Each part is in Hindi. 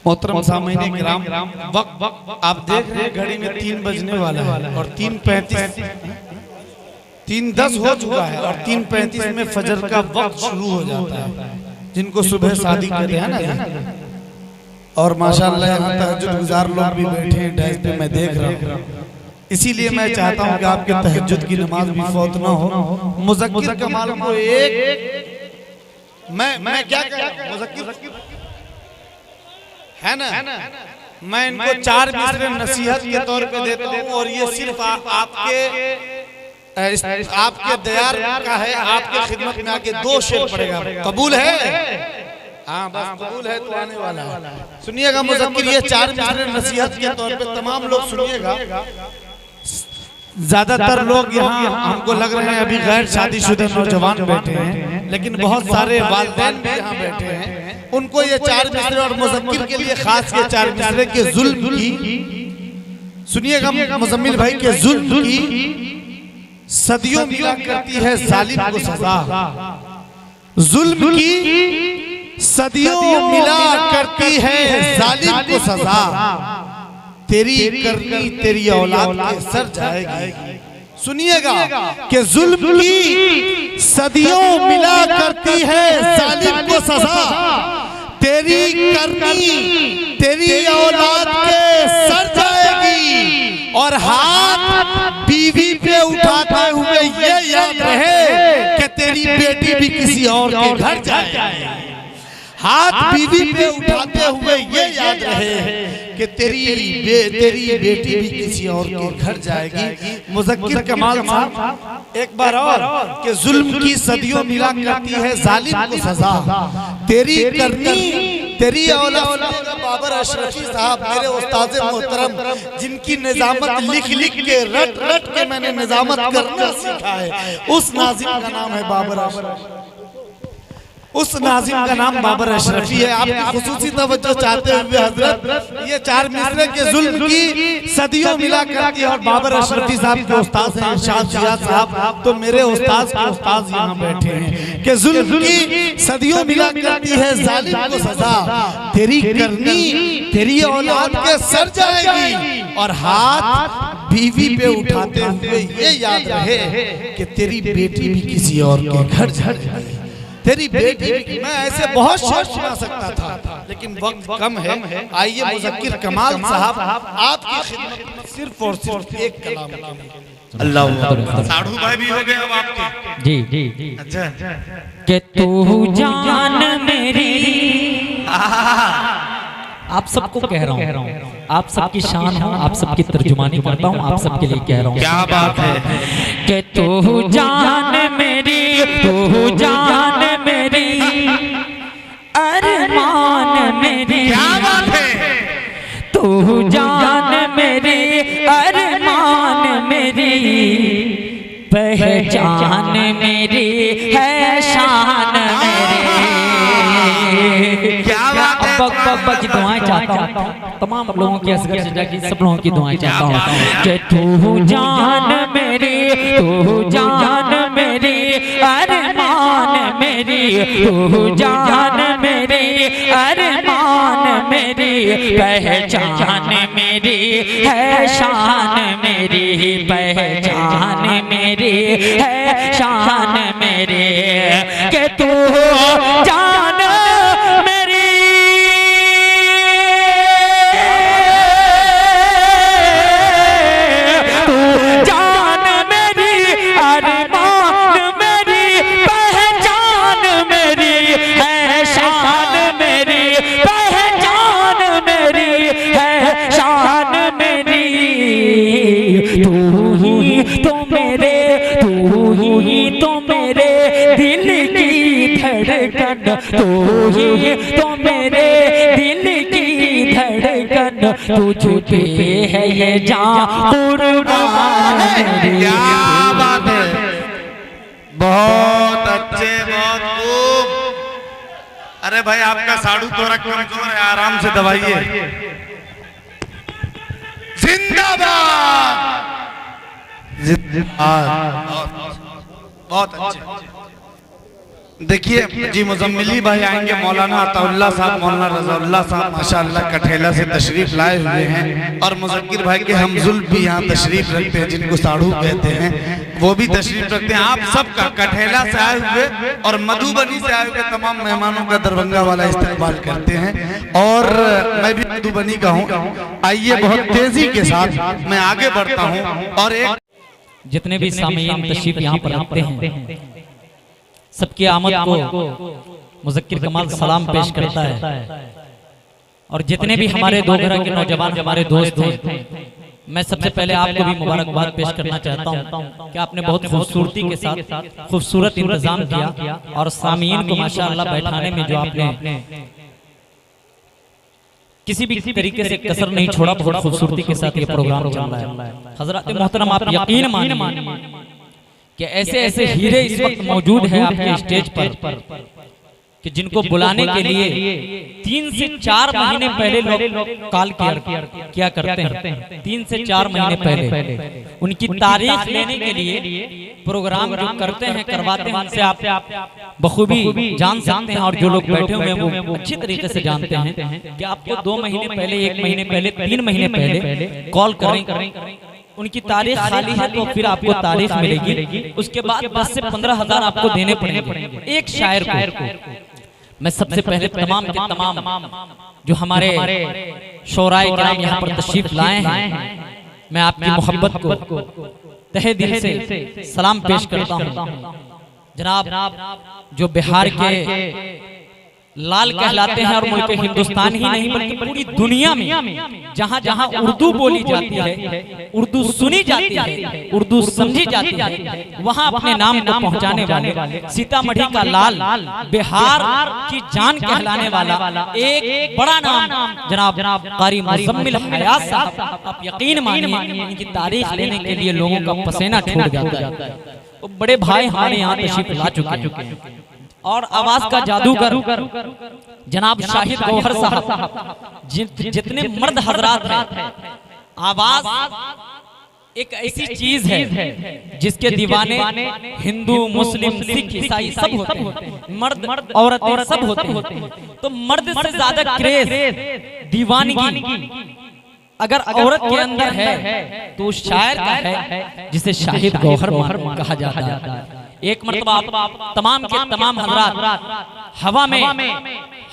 मोहतरम सामईन किराम, वक्त आप देख रहे हैं घड़ी में 3 बजने वाला है और 3:35 3:10 हो चुका है और 3:35 में फजर का वक्त शुरू हो जाता है, जिनको सुबह शादी कहते हैं ना। और माशाअल्लाह यहाँ तहज्जुद गुजार लोग भी बैठे हैं डेस्क पे, मैं देख रहा हूँ। इसीलिए मैं चाहता हूँ कि आपके तहज्जुद की नमाज भी फौत ना हो। मुज़क्किर कमाल को एक मैं क्या कह रहा हूँ, मुज़क्किर है ना, मैं इनको 4 मिसरे नसीहत के तौर पे देता हूँ और ये सिर्फ आपके दयार का है, आपके खिदमत में आके 2 शेर पड़ेगा। कबूल है? हाँ बस कबूल है तो आने वाला है। सुनिएगा मुज़क्किर, ये 4 मिसरे नसीहत के तौर पे तमाम लोग सुनिएगा। ज्यादातर लोग यहाँ हमको लग रहे हैं अभी गैर शादीशुदा नौजवान बैठे हैं, लेकिन बहुत सारे वालिदैन भी यहाँ बैठे हैं। उनको ये 4 मिसरे और मुज़क्किर के लिए खास ये 4 मिसरे के जुल्म की, सुनिएगा मुज़म्मिल भाई, के जुल्म की सदियों मिला करती है जालिम को सजा। जुल्म की सदियों मिला करती है जालिम को सजा। तेरी करनी तेरी औलाद के सर जाएगी। सुनिएगा कि जुल्म की सदियों मिला करती है जालिम को सजा। तेरी करनी तेरी औलाद के सर जाएगी। और हाथ बीवी पे उठाते हुए ये याद रहे कि तेरी बेटी भी किसी और के घर जाएगी। हाथ बीवी पे उठाते हुए ये याद रहे कि तेरी बेटी भी किसी और के घर जाएगी। मुज़क्किर कमाल साहब एक बार और कि जुल्म की सदियों मिला करती है जालिम को सजा। तेरी करनी तेरी औलाद। बाबर अशरफी साहब मेरे उस्ताद मोहतरम, जिनकी निजामत लिख लिख के रट रट के मैंने निजामत करना सीखा है, उस नाज़िम का नाम है बाबर अशरफी। उस नाज़िम का नाम बाबर अशरफी है। आपकी खुसूसी तवज्जो चाहते हुए हजरत, ये 4 मिसरे के जुल्म की सदियों मिला करती है। और बाबर अशरफी साहब के उस्ताद हैं इरशाद जियाद साहब, तो मेरे उस्ताद के उस्ताद यहाँ बैठे हैं कि जुल्म की सदियों मिला करती है जालिम को सजा। तेरी करनी तेरी औलाद के सर जाएगी। और हाथ बीवी पे उठाते हुए ये याद रहे कि तेरी बेटी भी किसी और के घर जाएगी। तेरी बेटी। मैं ऐसे बहुत शेर सुना सकता था, लेकिन वक्त कम है। आइए मुज़क्किर कमाल साहब आपकी खिदमत में सिर्फ और सिर्फ एक कलाम। अल्लाह साधु भाई भी हो गए अब आपके। जी जी जी। अच्छा कि तू जान मेरी, आप सबको कह रहा हूँ, आप सबकी शान हो, आप सबकी तर्जुमानी करता हूँ, आप सबके लिए कह रहा हूँ। क्या बात है कि तू जान मेरी, तू जान मेरी, अरमान मेरी। क्या बात है। तू जान मेरी, अरमान मेरी, पहचान मेरी है शान मेरी। क्या बात है। अब्बा की दुआएं चाहता हूँ, तमाम लोगों की असगर सजा की सब लोगों की दुआएं चाहता हूँ कि तू जान मेरी, तू जान मेरी, अरमान मेरी, तू जान मेरी, अरमान मेरी, पहचान मेरी है शान मेरी, पहचान मेरी है शान मेरी। कि तू जान तू ही तो मेरे दिल की धड़कन, तू झूठे है ये जान कुर्बान मेरी। क्या बात है। बहुत अच्छे, बहुत खूब। अरे भाई आपका साड़ू थोड़ा कमजोर है, आराम से दबाइए। जिंदाबाद जिंदाबाद। बहुत अच्छे। देखिए जी मुजम्मिली भाई आएंगे, मौलाना अताउल्लाह साहब, मौलाना रज़ाउल्लाह साहब माशाअल्लाह कठेला से तशरीफ लाए हुए हैं, और मुज़क्किर भाई के हमजुल भी यहाँ तशरीफ रखते हैं, जिनको साड़ू कहते हैं, वो भी तशरीफ रखते हैं। आप सबका कठेला से आए हुए और मधुबनी से आए हुए तमाम मेहमानों का दरभंगा वाला इस्तकबाल करते हैं। और मैं भी मधुबनी का हूँ। आइए बहुत तेजी के साथ मैं आगे बढ़ता हूँ और एक जितने भी सामीन तशरीफ यहाँ पर रखते हैं सबकी आमद को मुज़क्किर कमाल सलाम पेश करता है। और जितने भी हमारे दो घर के नौजवान हमारे दोस्त हैं, मैं सबसे पहले आपको भी मुबारकबाद पेश करना चाहता हूं कि आपने बहुत खूबसूरती के साथ खूबसूरत इंतजाम किया और सामीन को माशाअल्लाह बैठाने में जो आपने किसी भी तरीके से कसर नहीं छोड़ा, बहुत खूबसूरती के साथ ये प्रोग्राम चल रहा है। हज़रात मोहतरम, आप यकीन मानिए कि ऐसे ऐसे हीरे इस वक्त मौजूद हैं आपके स्टेज पर कि जिनको बुलाने के लिए 3 से 4 महीने पहले लोग कॉल किया करते हैं। 3 से 4 महीने पहले उनकी तारीख लेने के लिए प्रोग्राम जो करते हैं करवाते हैं, उनसे आप बखूबी जान सकते हैं। और जो लोग बैठे हुए हैं वो अच्छी तरीके से जानते हैं कि आपको 2 महीने पहले, 1 महीने पहले, 3 महीने पहले कॉल करें, उनकी तारीख खाली है तो फिर आपको तारीख मिलेगी। उसके बाद 10 से 15 हज़ार आपको देने पड़ेंगे एक शायर को। मैं सबसे पहले तमाम के तमाम जो हमारे शोराए किराम यहाँ पर तशरीफ लाए हैं, मैं आपकी मोहब्बत को तहे दिल से सलाम पेश करता हूँ। जनाब जो बिहार के लाल कहलाते हैं और मुल्क हिंदुस्तान ही नहीं बल्कि पूरी दुनिया में जहाँ जहाँ उर्दू बोली जाती है, उर्दू सुनी जाती है, उर्दू समझी जाती है, वहाँ अपने नाम को पहुँचाने वाले सीतामढ़ी का लाल, बिहार की जान कहलाने वाला एक बड़ा नाम जनाब कारी मुज़म्मिल हयात साहब। आप यकीन मानिए इनकी तारीख लेने के लिए लोगों का पसीना छूट जाता है। तो बड़े भाई हमारे यहाँ तशरीफ ला चुके हैं और आवाज का जादूगर जनाब शाहिद गौहर साहब, जितने मर्द हजरात हैं, आवाज एक ऐसी चीज है जिसके दीवाने हिंदू, मुस्लिम, सिख, ईसाई सब होते हैं, मर्द औरतें सब होते हैं। तो मर्द से ज्यादा क्रेज, दीवानगी अगर औरत के अंदर है तो शायर का है जिसे शाहिद गौहर कहा जाता है। एक मर्तबा तमाम के तमाम हजरात हवा में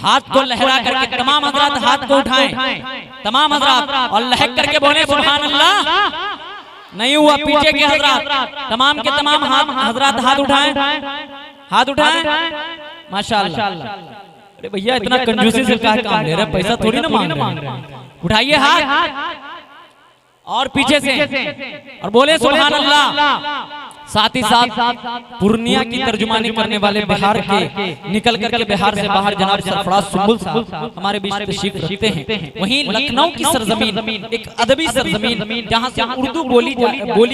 हाथ को लहरा करके तमाम हजरात हाथ को उठाएं, तमाम हजरात, और लहक करके बोले सुभान अल्लाह। नहीं हुआ पीछे के हजरात, तमाम के तमाम हजरात हाथ उठाएं, हाथ उठाएं माशाअल्लाह। अरे भैया इतना कंजूसी से क्या काम ले रहे, पैसा थोड़ी ना मांग रहे हैं। उठाइए हाथ और पीछे से और बोले सुभान अल्लाह। साथ ही साथ पूर्णिया की तर्जुमानी करने वाले बिहार के निकल करके बिहार से बाहर जनाब सरफराज सुंबुल साहब हमारे बीच तशरीफ रखते हैं। वहीं लखनऊ की सरजमीन एक अदबी सरजमीन जहां से उर्दू बोली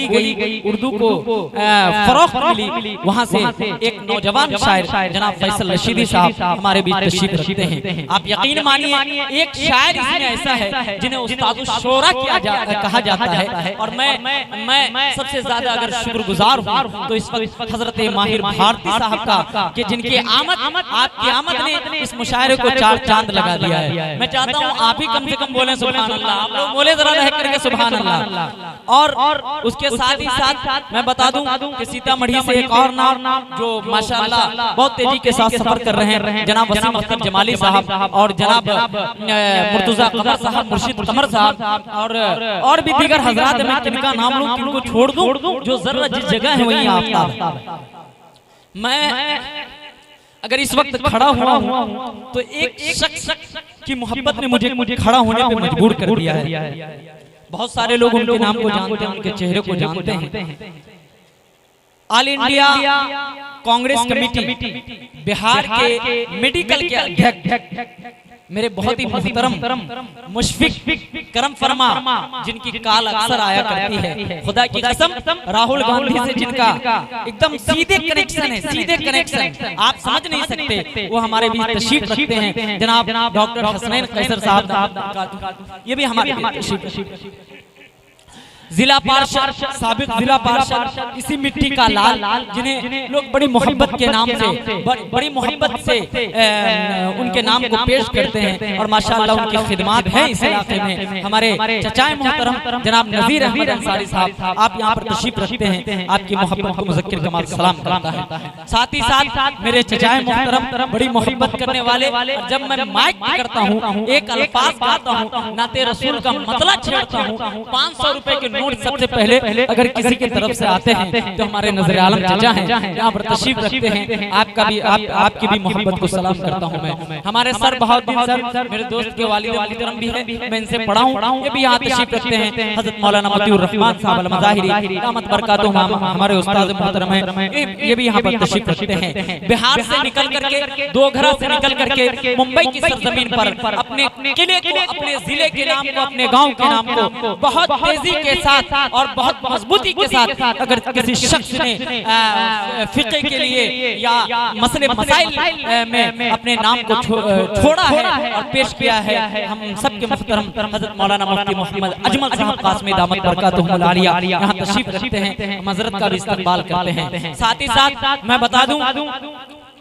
गई, उर्दू को फरोख्त मिली, वहां से एक नौजवान शायर जनाब फैसल रशीदी साहब हमारे बीच तशरीफ रखते हैं। आप यकीन मानिए एक शायर इसमें ऐसा है जिन्हें उस्ताद शोरा कहा जाता है। और मैं सबसे ज्यादा अगर शुक्रगुजार तो इस वक्त हजरत माहिर भारती साहब का कि जिनकी आमद आपकी आमद ने इस मुशायरे को 4 चांद लगा दिया है। मैं चाहता हूँ आप ही कम से कम बोलें सुभान अल्लाह, आप लोग बोले जरा रह करके सुभान अल्लाह। और उसके साथ ही साथ मैं बता दूं कि सीतामढ़ी से एक और नाम जो माशाअल्लाह बहुत तेजी के साथ सफर कर रहे हैं, जनाब वसीम अख्तर जमाली साहब और जनाब मुर्तजा कमर साहब, मुर्शिद कमर साहब और भी दीगर हजरात। मैं किनका नाम लूं, किनको छोड़ दूं, जो जरा जिस जगह है वही आफ्ताब। मैं अगर इस वक्त खड़ा हुआ हूं तो एक शख्स की मोहब्बत ने मुझे खड़ा होने पे मजबूर कर दिया है। बहुत सारे लोग उनके नाम को जानते हैं, उनके चेहरे को जानते हैं। All India Congress committee Bihar के मेडिकल के अध्यक्ष मेरे बहुत ही मोहतरम मुशफिक करम फरमा, जिनकी काल अक्सर आया करती है, खुदा की कसम राहुल गांधी से जिनका एकदम सीधे कनेक्शन है, सीधे कनेक्शन आप समझ नहीं सकते, वो हमारे बीच तशरीफ रखते हैं। जनाब डॉक्टर हसनैन कैसर साहब, ये भी हमारे तशरीफ। जिला पार्षद, साबिक जिला पार्षद, इसी मिट्टी का लाल, जिन्हें लोग बड़ी मोहब्बत के नाम से, बड़ी मोहब्बत से उनके नाम को पेश करते हैं और माशाअल्लाह उनकी खिदमत है इस इलाके में। हमारे चचाए मोहतरम जनाब नज़ीर अहमद अंसारी साहब, आप यहाँ पर तशरीफ रखते हैं, आपकी मोहब्बत को मुज़क्किर कमाल सलाम करता है। साथ ही साथ मेरे चचाए मोहतरम बड़ी मोहब्बत करने वाले, जब मैं माइक करता हूँ एक अल्फाज गाता हूँ, नाते रसूल का मतलब छेड़ता हूँ, 500 रुपए के नोट सबसे पहले अगर किसी की तरफ से आते हैं तो हमारे नजर आलम चचा हैं, यहाँ पर तशरीफ रखते हैं। आपका भी आपकी भी मोहब्बत को सलाम करता हूँ मैं। हमारे सर बहाउद्दीन सर मेरे दोस्त के वालिद मोहतरम भी है, मैं इनसे पढ़ा हूँ, ये भी यहाँ तशरीफ रखते हैं। हजरत मौलाना मतीउर रहमान साहब अल-मज़ाहिरी रहमत बरकातुहू हमारे उस्ताद मोहतरम है, ये भी यहाँ पर तशरीफ रखते हैं। बिहार से निकल करके, दोघरा से निकल करके मुंबई की सरजमीन पर अपने किले को, अपने जिले के नाम को, अपने गाँव के नाम को बहुत तेजी के साथ और बहुत मजबूती के साथ अगर किसी शख्स ने फिक़्ह के लिए या मसले मसाइल में अपने नाम को छोड़ा है और पेश किया है, हम सबके मुहतरम हज़रत मौलाना मुफ्ती मोहम्मद अजमल साहब कासमी दामत बरकातुहुल आलिया यहाँ तशरीफ रखते हैं, हज़रत का भी इस्तकबाल करते हैं। साथ ही साथ मैं बता दूं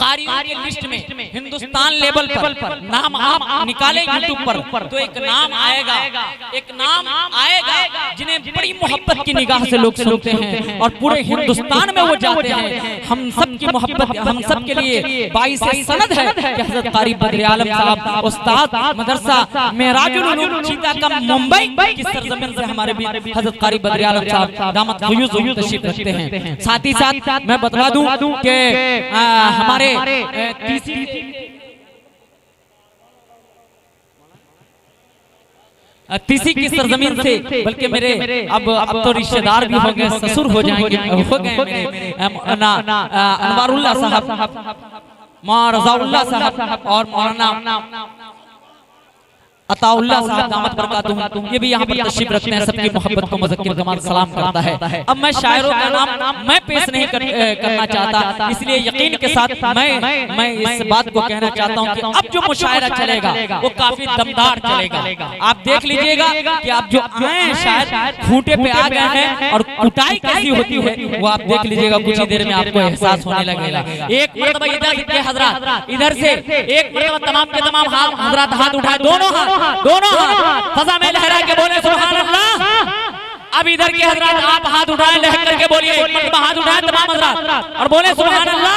कारियों की लिस्ट में हिंदुस्तान लेवल पर नाम आप निकालें यूट्यूब पर तो एक नाम आएगा जिन्हें बड़ी मोहब्बत की निगाह से लोग सुनते हैं और पूरे हिंदुस्तान में वो जाते हैं। हम सब की मोहब्बत, हम सब के लिए बाइस सनद है कि हज़रत कारी बद्र आलम साहब उस्ताद मदरसा मेराजुल उलूम चीतागंज मुंबई की सरजमीन से हमारे भी हज़रत कारी बद्र आलम साहब दामत फ़यूज़ तशरीफ रखते हैं। साथ ही साथ मैं बता दूं कि हमारे तीसी की सरजमीन से, बल्कि मेरे अब तो रिश्तेदार भी हो गए, ससुर हो जाएंगे, हो गए मेरे अनवारुल्लाह साहब, मौलाना रज़ाउल्लाह साहब और मौलाना अताउल्लाह साहब दामत बरकातुहू, ये भी यहाँ पर तशरीफ रखते हैं। सबकी मोहब्बत को मुज़क्किर कमाल सलाम करता है। अब मैं शायरों का नाम मैं पेश नहीं करना चाहता, इसलिए यकीन के साथ मैं इस बात को कहना चाहता हूँ कि अब जो मुशायरा चलेगा वो काफी दमदार चलेगा। आप देख लीजिएगा कि आप जो आए हैं शायद खूंटे पे आ गए हैं और कुटाई कैसी होती है वो आप देख लीजिएगा, कुछ ही देर में आपको एहसास होने लगेगा। एक मरतबा इधर के हजरात, इधर से एक मरतबा तमाम के तमाम हजरात हाथ उठाए, दोनों हाथ फजा में लहरा के बोले सुभान अल्लाह। अब इधर के हजरात आप हाथ उठाए, लहर करके बोलिए, हाथ उठाए तमाम हजरात और बोले सुभान अल्लाह।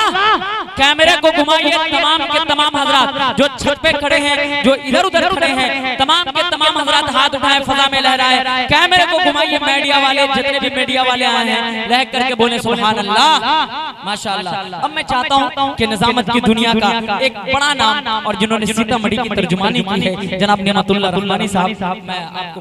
कैमरे को घुमाइए, तमाम के तमाम हजरात जो छत पे खड़े हैं, जो इधर उधर खड़े हैं, तमाम के तमाम हजरात हाथ उठाए, फजा में लहराए। कैमरे को घुमाइए, मीडिया वाले जितने भी मीडिया वाले आए हैं लहर करके बोले सुभान अल्लाह, माशाअल्लाह। अब मैं चाहता हूँ कि निजामत की दुनिया का एक बड़ा नाम और जिन्होंने सीतामढ़ी की तर्जुमानी की है जनाब नेमतुल्लाह रहमानी साहब, मैं आपको